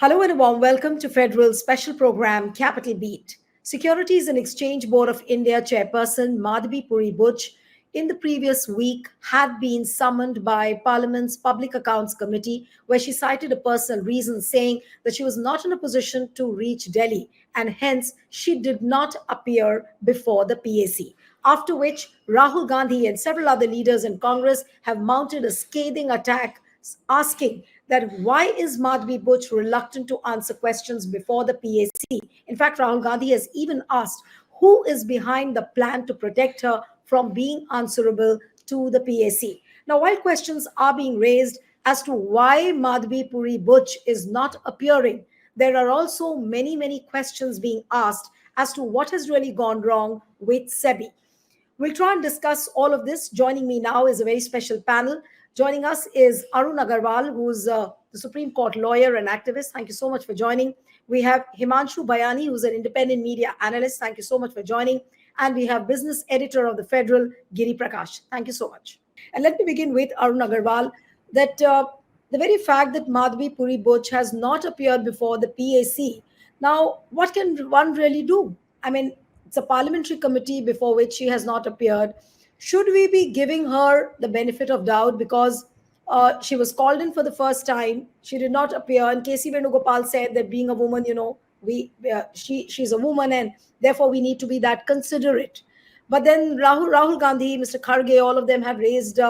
Hello and a warm welcome to Federal special program Capital Beat. Securities and Exchange Board of India chairperson Madhabi Buch in the previous week had been summoned by Parliament's Public Accounts Committee, where she cited a personal reason, saying that she was not in a position to reach Delhi and hence she did not appear before the PAC. After which, Rahul Gandhi and several other leaders in Congress have mounted a scathing attack asking that why is Madhabi Buch reluctant to answer questions before the PAC? In fact, Rahul Gandhi has even asked who is behind the plan to protect her from being answerable to the PAC. Now, while questions are being raised as to why Madhabi Buch is not appearing, there are also many questions being asked as to what has really gone wrong with SEBI. We'll try and discuss all of this. Joining me now is a very special panel. Joining us is Arun Agarwal, who's the Supreme Court lawyer and activist. Thank you so much for joining. We have Himanshu Bayani, who's an independent media analyst. Thank you so much for joining. And we have business editor of The Federal, Giri Prakash. Thank you so much. And let me begin with Arun Agarwal, that the very fact that Madhabi Buch has not appeared before the PAC, now what can one really do? I mean, it's a parliamentary committee before which she has not appeared. Should we be giving her the benefit of doubt because she was called in for the first time, she did not appear, and KC Venugopal said that being a woman, she's a woman and therefore we need to be that considerate. But then Rahul Gandhi, Mr. Kharge, all of them have raised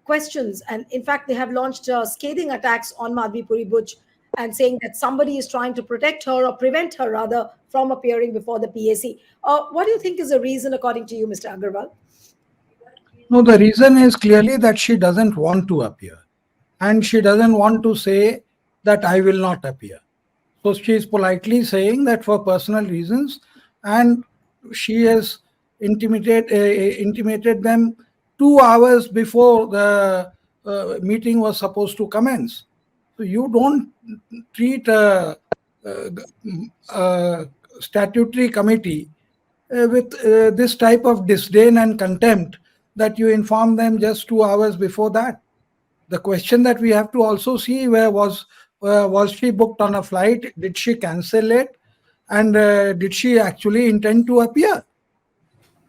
questions, and in fact they have launched scathing attacks on Madhabi Buch and saying that somebody is trying to protect her or prevent her rather from appearing before the PAC. What do you think is the reason, according to you, Mr. Agarwal? No, the reason is clearly that she doesn't want to appear. And she doesn't want to say that I will not appear. So she is politely saying that for personal reasons, and she has intimated them 2 hours before the meeting was supposed to commence. So you don't treat a statutory committee with this type of disdain and contempt that you inform them just 2 hours before that. The question that we have to also see, where was she booked on a flight? Did she cancel it? And did she actually intend to appear?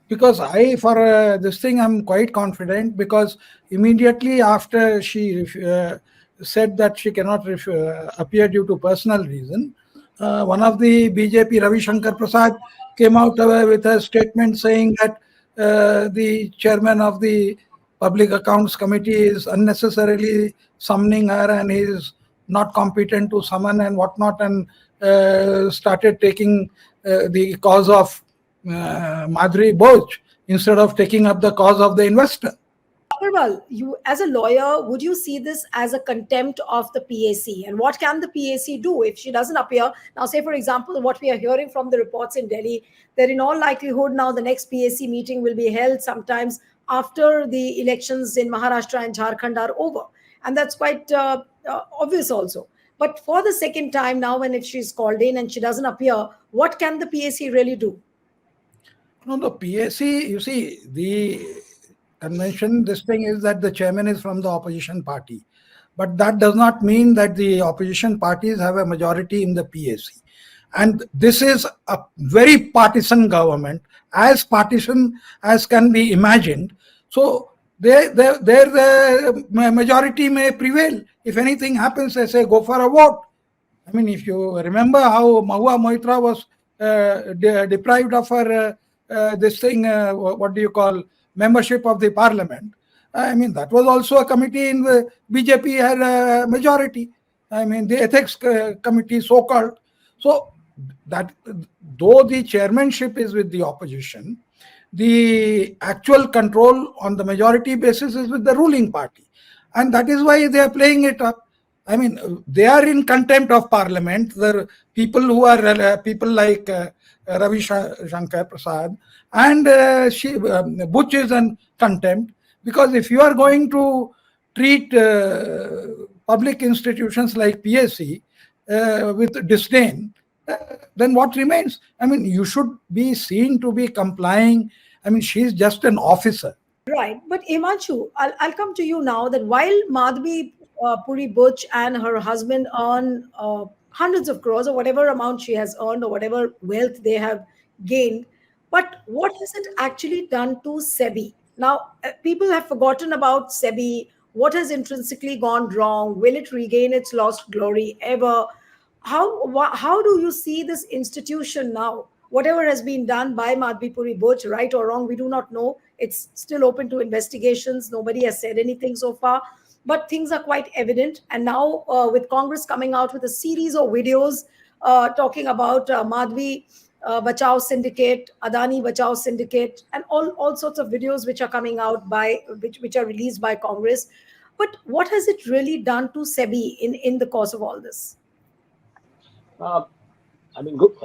Because for this thing, I'm quite confident, because immediately after she said that she cannot appear due to personal reason, one of the BJP, Ravi Shankar Prasad, came out with a statement saying that the chairman of the Public Accounts Committee is unnecessarily summoning her and he is not competent to summon and whatnot, and started taking the cause of Madhabi Buch instead of taking up the cause of the investor. Agarwal, you as a lawyer, would you see this as a contempt of the PAC? And what can the PAC do if she doesn't appear? Now, say, for example, what we are hearing from the reports in Delhi, that in all likelihood now the next PAC meeting will be held sometimes after the elections in Maharashtra and Jharkhand are over. And that's quite obvious also. But for the second time now, when if she's called in and she doesn't appear, what can the PAC really do? No, the PAC, you see, the convention, this thing is that the chairman is from the opposition party. But that does not mean that the opposition parties have a majority in the PAC. And this is a very partisan government, as partisan as can be imagined. So their majority may prevail. If anything happens, they say, go for a vote. I mean, if you remember how Mahua Moitra was deprived of her membership of the parliament. I mean, that was also a committee in the BJP had a majority. I mean, the ethics committee, so-called. So that though the chairmanship is with the opposition, the actual control on the majority basis is with the ruling party. And that is why they are playing it up. I mean, they are in contempt of parliament. The people who are people like Ravi Shankar Prasad and Buch is in contempt, because if you are going to treat public institutions like PAC with disdain, then what remains? I mean, you should be seen to be complying. I mean, she's just an officer. Right. But Himanshu, I'll come to you now, that while Madhabi Puri Butch and her husband earn hundreds of crores or whatever amount she has earned or whatever wealth they have gained. But what has it actually done to SEBI? Now, people have forgotten about SEBI. What has intrinsically gone wrong? Will it regain its lost glory ever? How do you see this institution now? Whatever has been done by Madhabi Puri Buch, right or wrong, we do not know. It's still open to investigations. Nobody has said anything so far, but things are quite evident. And now, with Congress coming out with a series of videos talking about Madhvi Bachao Syndicate, Adani Bachao Syndicate, and all sorts of videos which are coming out by which are released by Congress. But what has it really done to SEBI in the course of all this? Uh, I mean, good,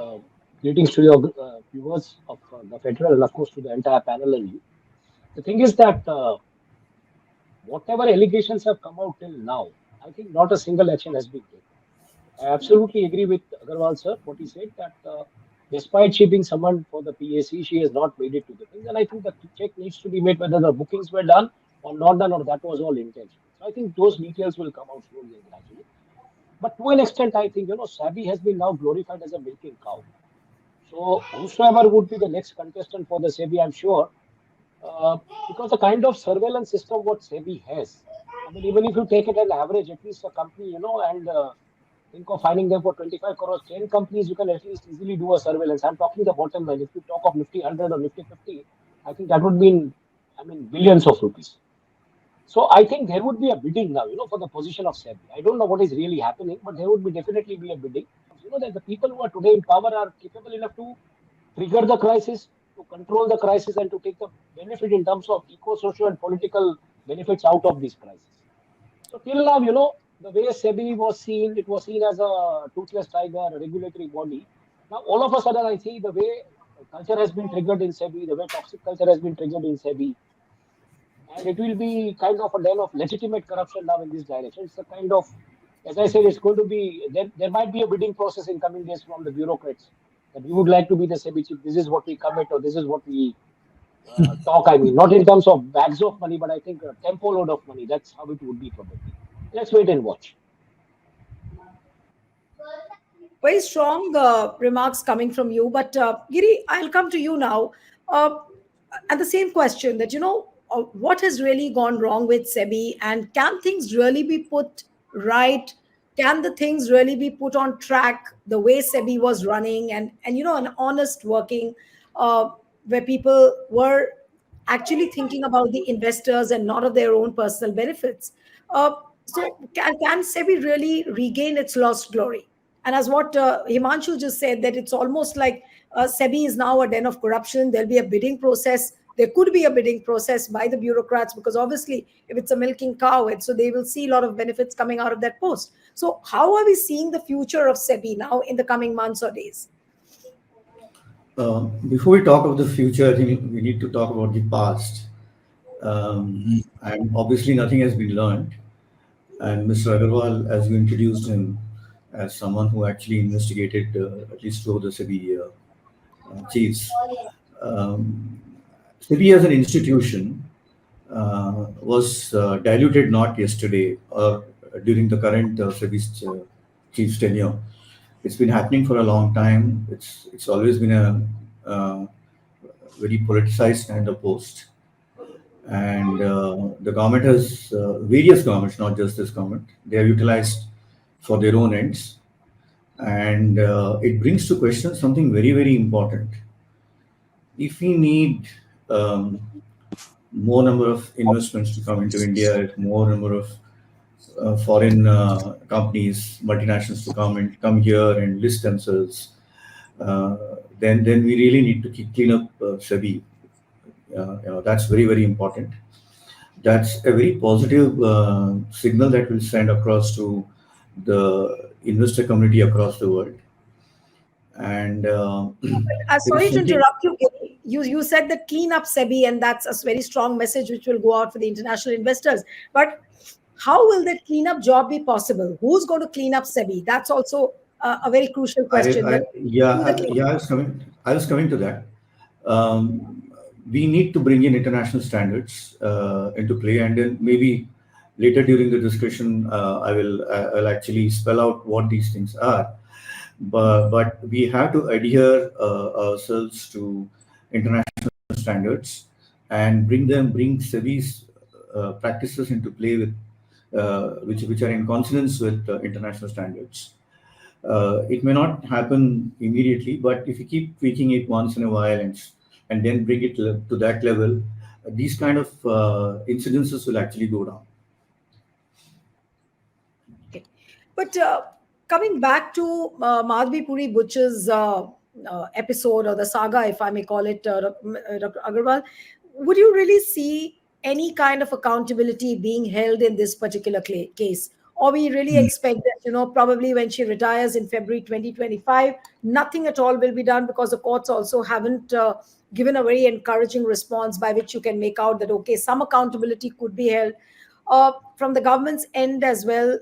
greetings to your viewers of the Federal and, of course, to the entire panel and you. The thing is that whatever allegations have come out till now, I think not a single action has been taken. I absolutely agree with Agarwal sir, what he said that despite she being summoned for the PAC, she has not made it to the things. And I think the check needs to be made whether the bookings were done or not done or that was all intentional. So I think those details will come out slowly and gradually. But to an extent, I think, SABI has been now glorified as a milking cow. So whosoever would be the next contestant for the SEBI, I'm sure, because the kind of surveillance system what SEBI has, I mean, even if you take it as average, at least a company, and think of finding them for 25 crores, 10 companies, you can at least easily do a surveillance. I'm talking the bottom line. If you talk of Nifty 100 or Nifty 50, I think that would mean, I mean, billions of rupees. So I think there would be a bidding now, for the position of SEBI. I don't know what is really happening, but there would be definitely be a bidding. That the people who are today in power are capable enough to trigger the crisis, to control the crisis, and to take the benefit in terms of eco-social and political benefits out of this crisis. So till now, the way SEBI was seen, it was seen as a toothless tiger, a regulatory body. Now, all of a sudden, I see the way culture has been triggered in SEBI, the way toxic culture has been triggered in SEBI, and it will be kind of a den of legitimate corruption now in this direction. It's a kind of, as I said, it's going to be, there might be a bidding process in coming days from the bureaucrats that we would like to be the SEBI chief. This is what we commit or this is what we talk. I mean, not in terms of bags of money, but I think a tempo load of money. That's how it would be probably. Let's wait and watch. Very strong remarks coming from you. But Giri, I'll come to you now. And the same question that, what has really gone wrong with SEBI, and can things really be put right? Can the things really be put on track the way SEBI was running, and an honest working, where people were actually thinking about the investors and not of their own personal benefits? So can SEBI really regain its lost glory? And as what Himanshu just said, that it's almost like SEBI is now a den of corruption. There'll be a bidding process. There could be a bidding process by the bureaucrats, because obviously, if it's a milking cow, so they will see a lot of benefits coming out of that post. So, how are we seeing the future of SEBI now in the coming months or days? Before we talk of the future, I think we need to talk about the past. And obviously, nothing has been learned. And Mr. Agarwal, as you introduced him as someone who actually investigated at least two of the SEBI chiefs, SEBI as an institution was diluted not yesterday or during the current SEBI's chief's tenure. It's been happening for a long time. It's always been a very politicized kind of post. And the government has various governments, not just this government, they are utilized for their own ends. And it brings to question something very, very important. If we need more number of investments to come into India, more number of foreign companies, multinationals to come here and list themselves, then we really need to clean up SEBI. That's very, very important. That's a very positive signal that will send across to the investor community across the world. And Sorry to interrupt you, Giri. You said that clean up SEBI, and that's a very strong message which will go out for the international investors. But how will that cleanup job be possible? Who's going to clean up SEBI? That's also a very crucial question. I was coming to that. We need to bring in international standards into play, and then maybe Later during the discussion, I'll actually spell out what these things are. But we have to adhere ourselves to international standards and bring SEBI's practices into play with which are in consonance with international standards. It may not happen immediately, but if you keep tweaking it once in a while and then bring it to that level, these kind of incidences will actually go down. Okay. But coming back to Madhabi Buch's episode or the saga, if I may call it, Dr. Agarwal, would you really see any kind of accountability being held in this particular case? Or we really expect that, probably when she retires in February 2025, nothing at all will be done, because the courts also haven't given a very encouraging response by which you can make out that, okay, some accountability could be held. From the government's end as well,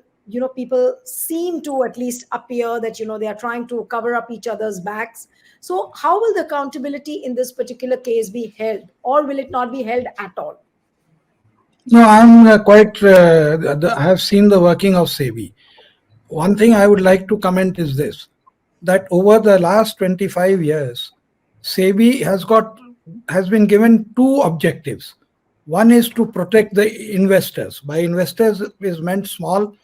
people seem to at least appear that, they are trying to cover up each other's backs. So how will the accountability in this particular case be held, or will it not be held at all? No, I'm I have seen the working of SEBI. One thing I would like to comment is this, that over the last 25 years, SEBI has been given two objectives. One is to protect the investors. By investors is meant small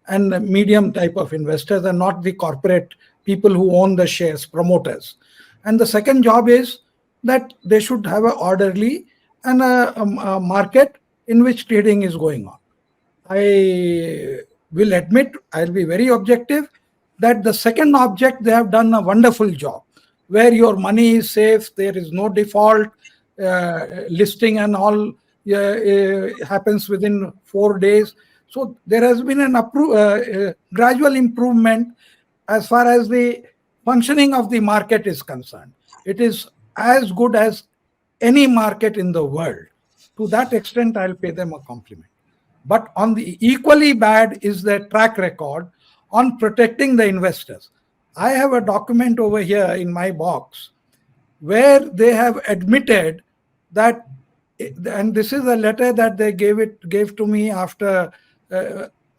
and medium type of investors, and not the corporate people who own the shares, promoters. And the second job is that they should have an orderly and a market in which trading is going on. I will admit, I'll be very objective, that the second object, they have done a wonderful job, where your money is safe, there is no default, listing and all happens within 4 days. So there has been an gradual improvement as far as the functioning of the market is concerned. It is as good as any market in the world. To that extent, I'll pay them a compliment. But on the equally bad is their track record on protecting the investors. I have a document over here in my box where they have admitted that, and this is a letter that they gave to me after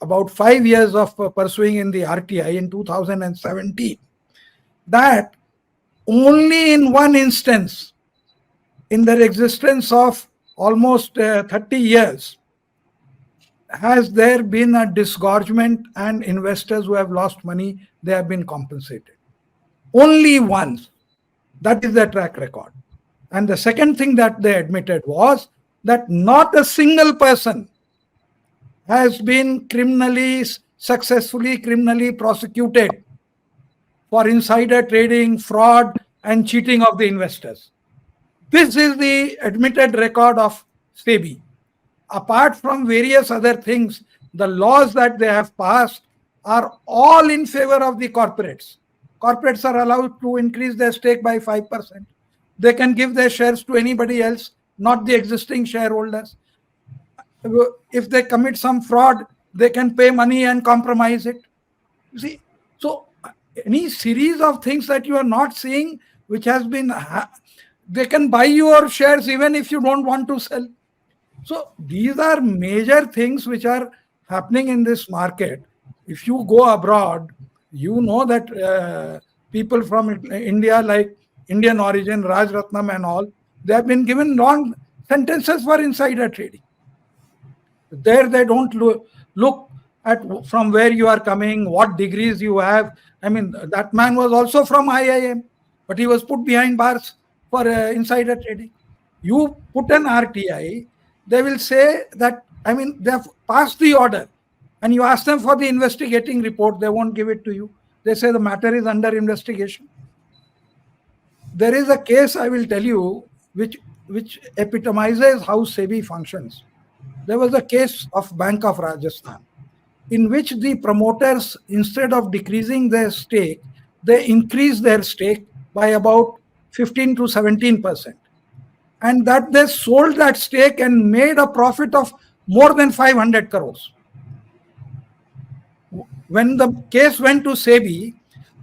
about 5 years of pursuing in the RTI in 2017, that only in one instance in their existence of almost 30 years has there been a disgorgement, and investors who have lost money, they have been compensated. Only once. That is their track record. And the second thing that they admitted was that not a single person has been successfully criminally prosecuted for insider trading, fraud, and cheating of the investors. This is the admitted record of SEBI. Apart from various other things, the laws that they have passed are all in favor of the corporates. Corporates are allowed to increase their stake by 5%. They can give their shares to anybody else, not the existing shareholders. If they commit some fraud, they can pay money and compromise it. You see, so any series of things that you are not seeing, which has been, they can buy your shares even if you don't want to sell. So these are major things which are happening in this market. If you go abroad, you know that people from India, like Indian origin, Raj Ratnam and all, they have been given long sentences for insider trading. There they don't look at from where you are coming, what degrees you have. I mean, that man was also from IIM, but he was put behind bars for insider trading. You put an RTI, they will say that, I mean, they have passed the order, and you ask them for the investigating report, they won't give it to you. They say the matter is under investigation. There is a case I will tell you which epitomizes how SEBI functions. There was a case of Bank of Rajasthan, in which the promoters, instead of decreasing their stake, they increased their stake by about 15 to 17%. And that they sold that stake and made a profit of more than 500 crores. When the case went to SEBI,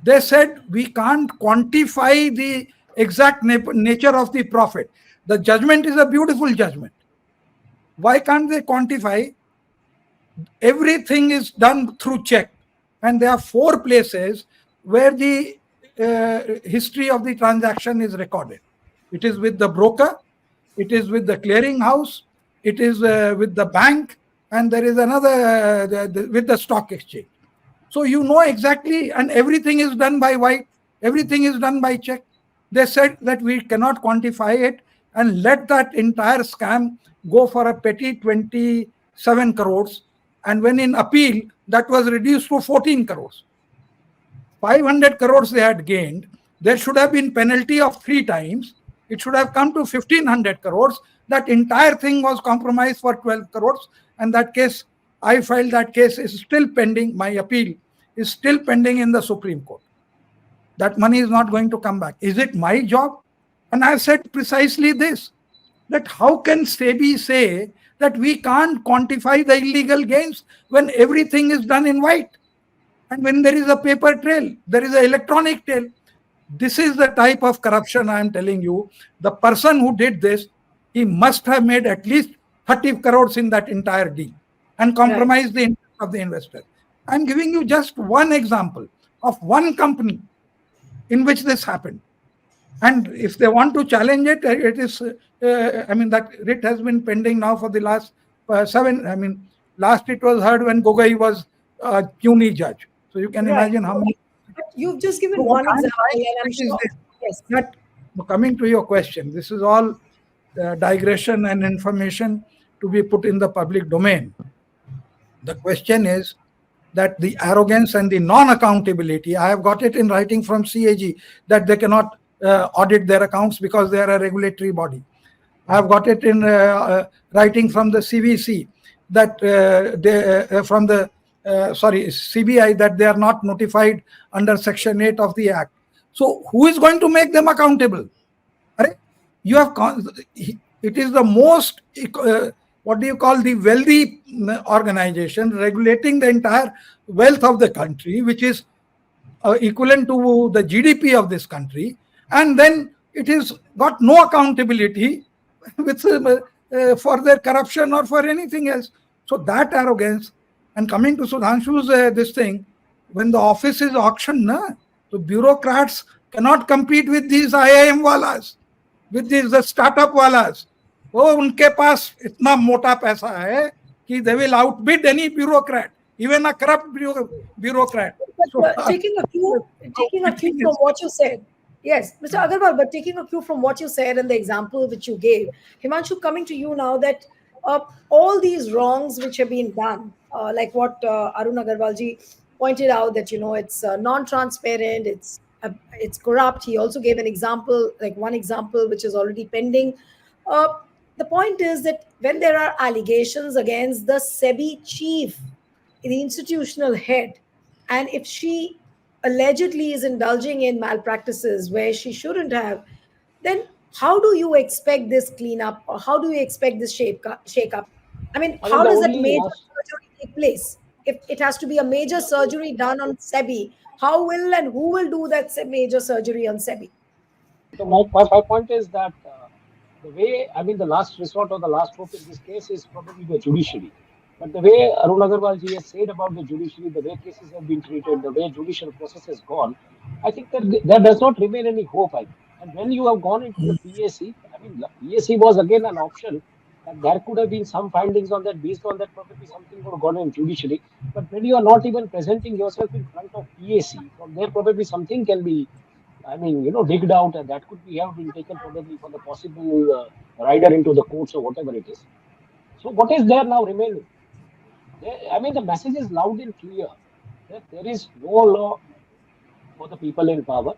they said, we can't quantify the exact nature of the profit. The judgment is a beautiful judgment. Why can't they quantify? everything is done through check. And there are 4 places where the history of the transaction is recorded. It is with the broker, it is with the clearing house, it is with the bank, and there is another with the stock exchange. So you know exactly, and everything is done by white, everything is done by check. They said that we cannot quantify it and let that entire scam go for a petty 27 crores. And when in appeal, that was reduced to 14 crores. 500 crores they had gained. There should have been penalty of 3 times. It should have come to 1500 crores. That entire thing was compromised for 12 crores. And that case, I filed that case, is still pending. My appeal is still pending in the Supreme Court. That money is not going to come back. Is it my job? And I've said precisely this, that how can SEBI say that we can't quantify the illegal gains when everything is done in white? And when there is a paper trail, there is an electronic trail. This is the type of corruption I am telling you. The person who did this, he must have made at least 30 crores in that entire deal and compromised the interest of the investor. I'm giving you just one example of one company in which this happened. And if they want to challenge it, it is, that writ has been pending now for the last 7. Last it was heard when Gogoi was a puny judge. So you can imagine how many. You've just given So one what I'm example, trying and I'm to say is sure. this, Yes. that coming to your question, this is all digression and information to be put in the public domain. The question is that the arrogance and the non-accountability, I have got it in writing from CAG that they cannot audit their accounts because they are a regulatory body. I have got it in writing from the CVC that from the CBI that they are not notified under Section 8 of the Act. So who is going to make them accountable? You have it is the most what do you call, the wealthy organization regulating the entire wealth of the country, which is equivalent to the GDP of this country, and then it is got no accountability with for their corruption or for anything else. So that arrogance. And coming to Sudhanshu's this thing, when the office is auctioned, so bureaucrats cannot compete with these IIM walas, with these the startup walas. वो उनके पास इतना मोटा पैसा है कि they will outbid any bureaucrat, even a corrupt bureaucrat. But taking a cue from what you said, yes, Mr. Agarwal, but taking a cue from what you said and the example which you gave, Himanshu, coming to you now, that all these wrongs which have been done, like what Arun Agarwal ji pointed out, that it's non-transparent, it's corrupt. He also gave an example, like one example which is already pending. The point is that when there are allegations against the SEBI chief, the institutional head, and if she allegedly is indulging in malpractices where she shouldn't have, then how do you expect this cleanup, or how do you expect this shake up? How the does that only major last surgery take place? If it has to be a major surgery done on SEBI, how will and who will do that major surgery on SEBI? So my point is that the way, the last resort or the last hope in this case is probably the judiciary. But the way Arun Agarwal ji has said about the judiciary, the way cases have been treated, the way judicial process has gone, I think that there does not remain any hope. And when you have gone into the PAC, the PAC was again an option, and there could have been some findings on that. Based on that, probably something would have gone in judiciary. But when you are not even presenting yourself in front of PAC, from there probably something can be digged out, and that could have been taken probably for the possible rider into the courts or whatever it is. So what is there now remaining? The message is loud and clear that there is no law for the people in power.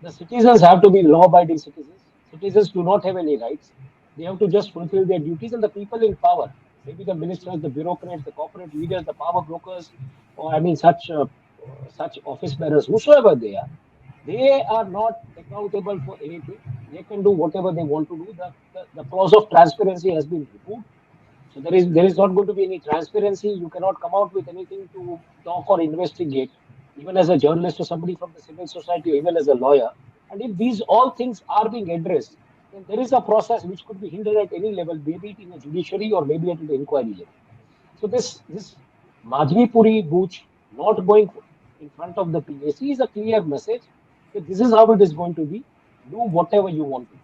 The citizens have to be law-abiding citizens. Citizens do not have any rights. They have to just fulfill their duties, and the people in power, maybe the ministers, the bureaucrats, the corporate leaders, the power brokers, or such office bearers, whosoever they are not accountable for anything. They can do whatever they want to do. The clause of transparency has been removed. So there is not going to be any transparency. You cannot come out with anything to talk or investigate, even as a journalist or somebody from the civil society, or even as a lawyer. And if these all things are being addressed, then there is a process which could be hindered at any level, maybe it in a judiciary or maybe at the inquiry level. So this Madhabi Buch not going in front of the PAC is a clear message that this is how it is going to be. Do whatever you want to.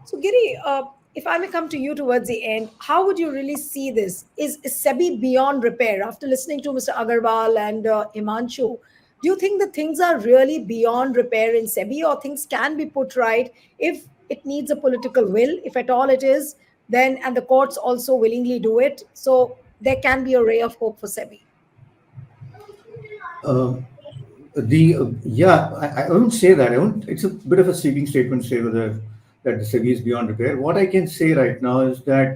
So, Giri, if I may come to you towards the end, how would you really see this? Is SEBI beyond repair? After listening to Mr. Agarwal and Himanshu, do you think that things are really beyond repair in SEBI, or things can be put right if it needs a political will, if at all it is, then, and the courts also willingly do it? So, there can be a ray of hope for SEBI. Uh, I won't say that. I won't. It's a bit of a sweeping statement to say whether that the SEBI is beyond repair. What I can say right now is that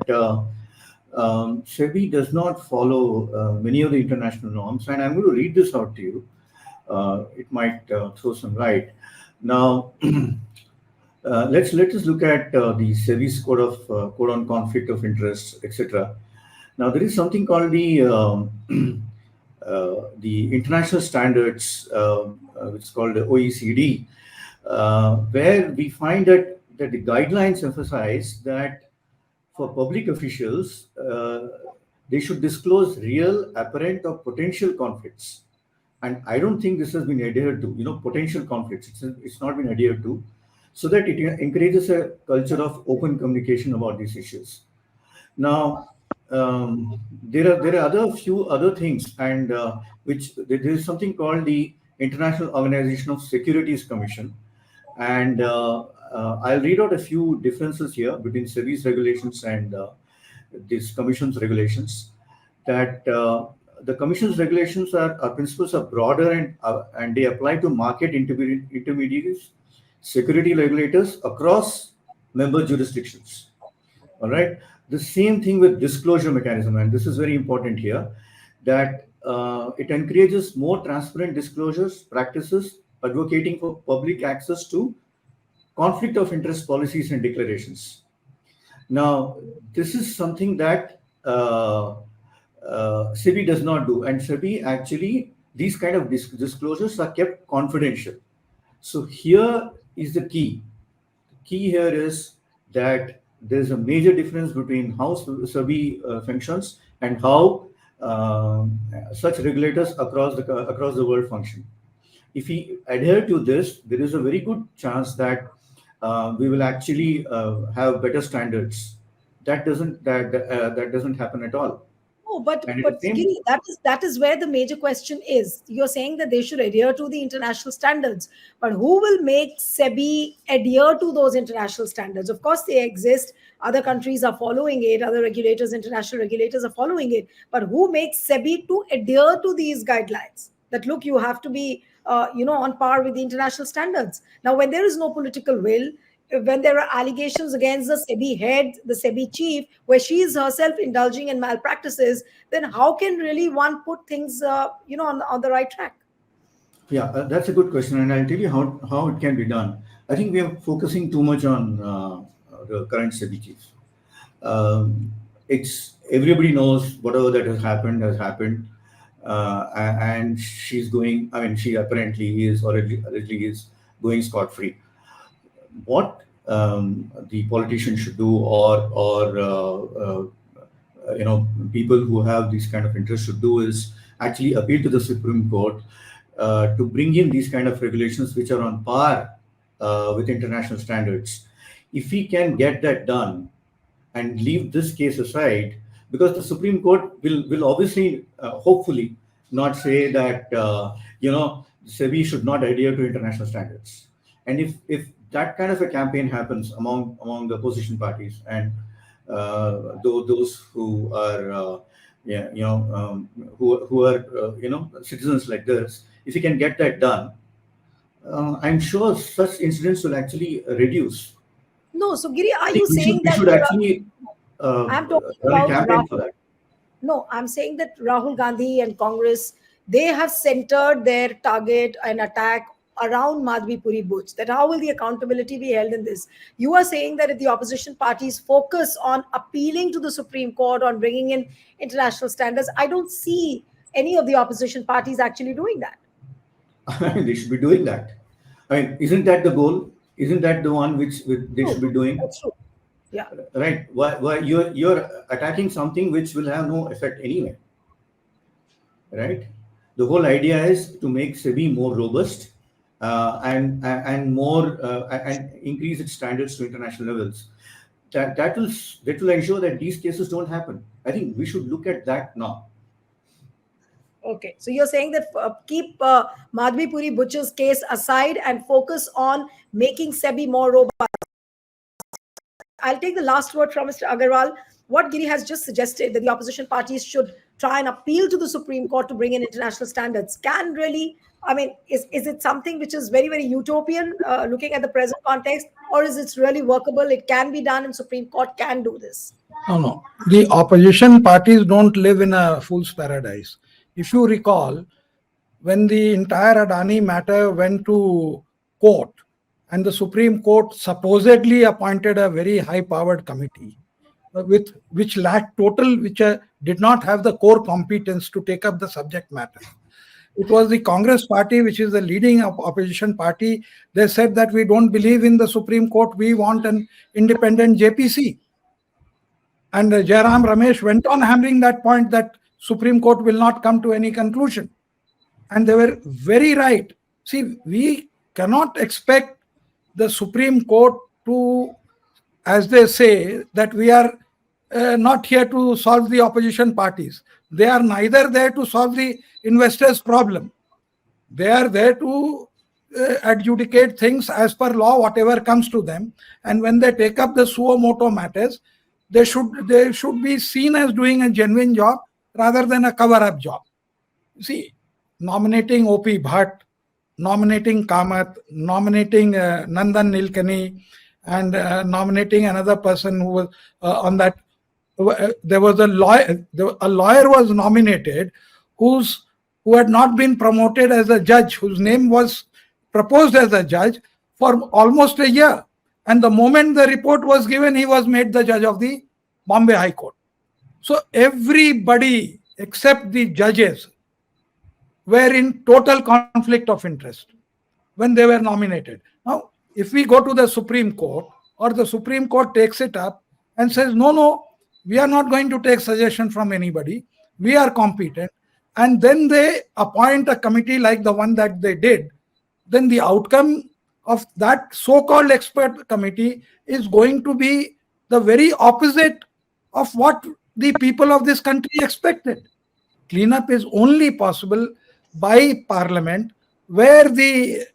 SEBI does not follow many of the international norms, and I'm going to read this out to you. It might throw some light. Now, let us look at the SEBI's code on conflict of interest, etc. Now, there is something called the international standards, which is called the OECD, where we find that the guidelines emphasize that for public officials, they should disclose real, apparent, or potential conflicts. And I don't think this has been adhered to. Potential conflicts. It's not been adhered to, so that it encourages a culture of open communication about these issues. Now, there are few other things, and which there is something called the International Organization of Securities Commission, and I'll read out a few differences here between SEBI's regulations and this Commission's regulations. That the Commission's regulations principles are broader and they apply to market intermediaries, security regulators across member jurisdictions. All right. The same thing with disclosure mechanism, and this is very important here, that it encourages more transparent disclosures practices, advocating for public access to conflict of interest policies and declarations. Now, this is something that SEBI does not do, and SEBI actually, these kind of disclosures are kept confidential. So here is the key. The key here is that there's a major difference between how SEBI functions and how such regulators across the world function. If we adhere to this, there is a very good chance that we will actually have better standards. That doesn't happen at all. Oh, but And Giri, that is where the major question is. You're saying that they should adhere to the international standards, but who will make SEBI adhere to those international standards? Of course, they exist. Other countries are following it. Other regulators, international regulators, are following it. But who makes SEBI to adhere to these guidelines? That look, you have to be, on par with the international standards. Now, when there is no political will, when there are allegations against the SEBI head, the SEBI chief, where she is herself indulging in malpractices, then how can really one put things, on the right track? Yeah, that's a good question, and I'll tell you how it can be done. I think we are focusing too much on the current SEBI chief. It's everybody knows whatever that has happened, and she's going. I mean, she apparently is, or allegedly is, going scot-free. What the politicians should do, or people who have these kind of interests should do, is actually appeal to the Supreme Court to bring in these kind of regulations which are on par with international standards. If we can get that done and leave this case aside, because the Supreme Court will obviously, hopefully, not say that SEBI should not adhere to international standards. And if that kind of a campaign happens among the opposition parties and those who are who are citizens like this, if you can get that done, I'm sure such incidents will actually reduce. No, so Giri, are I think you saying we that should actually I'm talking run a about campaign for Rahul? that. No, I'm saying that Rahul Gandhi and Congress, they have centered their target and attack around Madhabi Buch. That how will the accountability be held in this? You are saying that if the opposition parties focus on appealing to the Supreme Court on bringing in international standards, I don't see any of the opposition parties actually doing that. They should be doing that. I mean, isn't that the goal? Isn't that the one which they should be doing? That's true. Yeah. Right? Why you're attacking something which will have no effect anyway. right? The whole idea is to make SEBI more robust, and more and increase its standards to international levels. That will ensure that these cases don't happen. I think we should look at that now. Okay, so you're saying that keep Madhabi Puri Butcher's case aside and focus on making SEBI more robust. I'll take the last word from Mr. Agarwal. What Giri has just suggested, that the opposition parties should try and appeal to the Supreme Court to bring in international standards, can really, I mean, is it something which is very, very utopian looking at the present context, or is it really workable? It can be done, and Supreme Court can do this. No, no. The opposition parties don't live in a fool's paradise. If you recall, when the entire Adani matter went to court and the Supreme Court supposedly appointed a very high-powered committee which lacked which did not have the core competence to take up the subject matter. It was the Congress party, which is the leading opposition party. They said that we don't believe in the Supreme Court. We want an independent JPC. And Jairam Ramesh went on hammering that point that Supreme Court will not come to any conclusion. And they were very right. See, we cannot expect the Supreme Court to, as they say, that we are not here to solve the opposition parties. They are neither there to solve the investors' problem. They are there to adjudicate things as per law, whatever comes to them. And when they take up the suo moto matters, they should be seen as doing a genuine job rather than a cover-up job. See, nominating O.P. Bhatt, nominating Kamath, nominating Nandan Nilekani, and nominating another person who was on that. There was a lawyer. A lawyer was nominated who had not been promoted as a judge, whose name was proposed as a judge for almost a year. And the moment the report was given, he was made the judge of the Bombay High Court. So everybody except the judges were in total conflict of interest when they were nominated. Now, if we go to the Supreme Court, or the Supreme Court takes it up and says, no, we are not going to take suggestion from anybody, we are competent, and then they appoint a committee like the one that they did, then the outcome of that so-called expert committee is going to be the very opposite of what the people of this country expected. Cleanup is only possible by Parliament, where the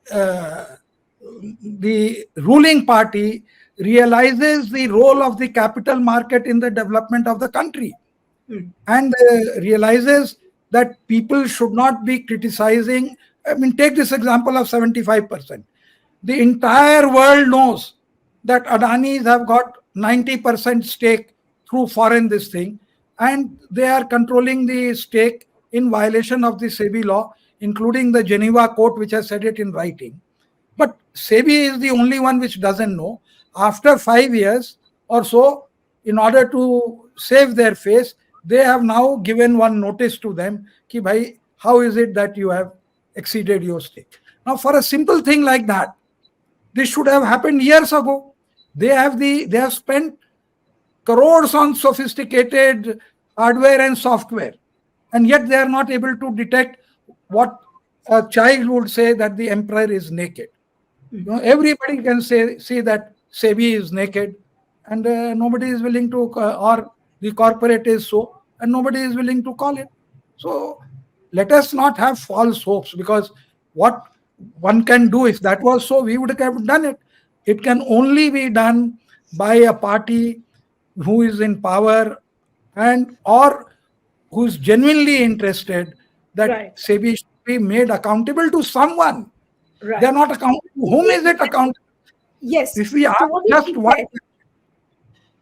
ruling party realizes the role of the capital market in the development of the country, and realizes that people should not be criticizing. I mean, take this example of 75%. The entire world knows that Adanis have got 90% stake through foreign this thing, and they are controlling the stake in violation of the SEBI law, including the Geneva Court, which has said it in writing. But SEBI is the only one which doesn't know. After 5 years or so, in order to save their face, they have now given one notice to them, ki bhai, how is it that you have exceeded your stake? Now, for a simple thing like that, this should have happened years ago. They have spent crores on sophisticated hardware and software, and yet they are not able to detect what a child would say, that the emperor is naked. You know, everybody can see that SEBI is naked, and nobody is willing to, or the corporate is so, and nobody is willing to call it. So let us not have false hopes, because what one can do, if that was so, we would have done it. It can only be done by a party who is in power, and or who is genuinely interested that SEBI should be made accountable to someone. They are not accountable. Whom is it accountable? Yes. If we ask just what.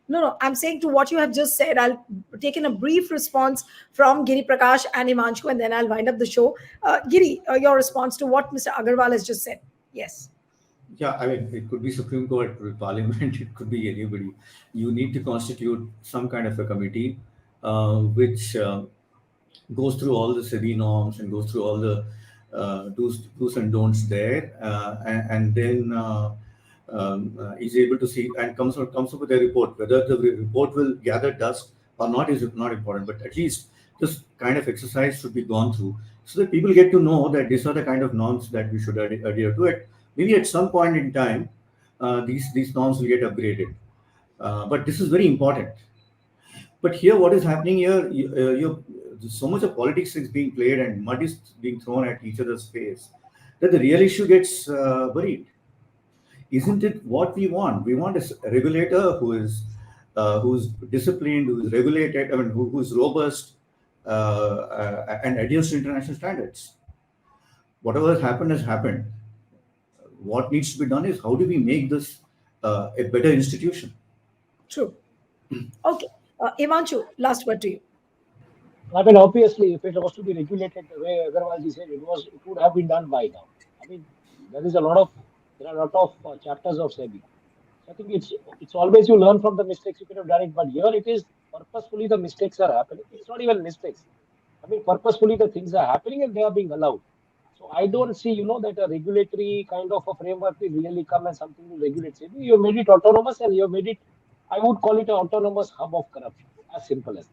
No, I'm saying to what you have just said, I'll take in a brief response from Giri Prakash and Himanshu, and then I'll wind up the show. Giri, your response to what Mr. Agarwal has just said. Yes. Yeah, I mean, it could be Supreme Court, it could be Parliament, it could be anybody. You need to constitute some kind of a committee which goes through all the SEBI norms and goes through all the do's and don'ts there, and then is able to see and comes up with a report. Whether the report will gather dust or not is not important, but at least this kind of exercise should be gone through so that people get to know that these are the kind of norms that we should adhere to. It maybe at some point in time, these norms will get upgraded. But this is very important. But here, what is happening here? So much of politics is being played and mud is being thrown at each other's face that the real issue gets buried. Isn't it what we want? We want a regulator who's disciplined, who is regulated. I mean, who's robust and adheres to international standards. Whatever has happened has happened. What needs to be done is how do we make this a better institution? True. Okay. Himanshu, last word to you. I mean, obviously, if it was to be regulated the way Agarwalji said it would have been done by now. I mean, there is a lot of there are a lot of chapters of SEBI. So I think it's always you learn from the mistakes you could have done it, but here it is purposefully the mistakes are happening. It's not even mistakes. I mean, purposefully the things are happening and they are being allowed. So I don't see, that a regulatory kind of a framework will really come and something will regulate SEBI. You made it autonomous and you made it, I would call it an autonomous hub of corruption. As simple as that.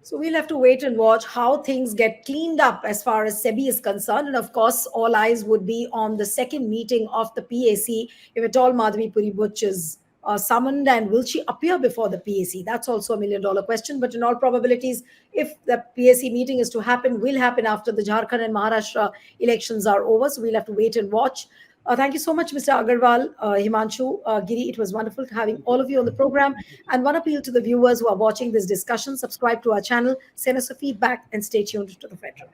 So we'll have to wait and watch how things get cleaned up as far as SEBI is concerned. And of course, all eyes would be on the second meeting of the PAC. If at all Madhabi Buch is summoned, and will she appear before the PAC? That's also $1 million question. But in all probabilities, if the PAC meeting is to happen, will happen after the Jharkhand and Maharashtra elections are over. So we'll have to wait and watch. Thank you so much, Mr. Agarwal, Himanshu, Giri. It was wonderful having all of you on the program. And one appeal to the viewers who are watching this discussion: subscribe to our channel, send us a feedback, and stay tuned to the Federal.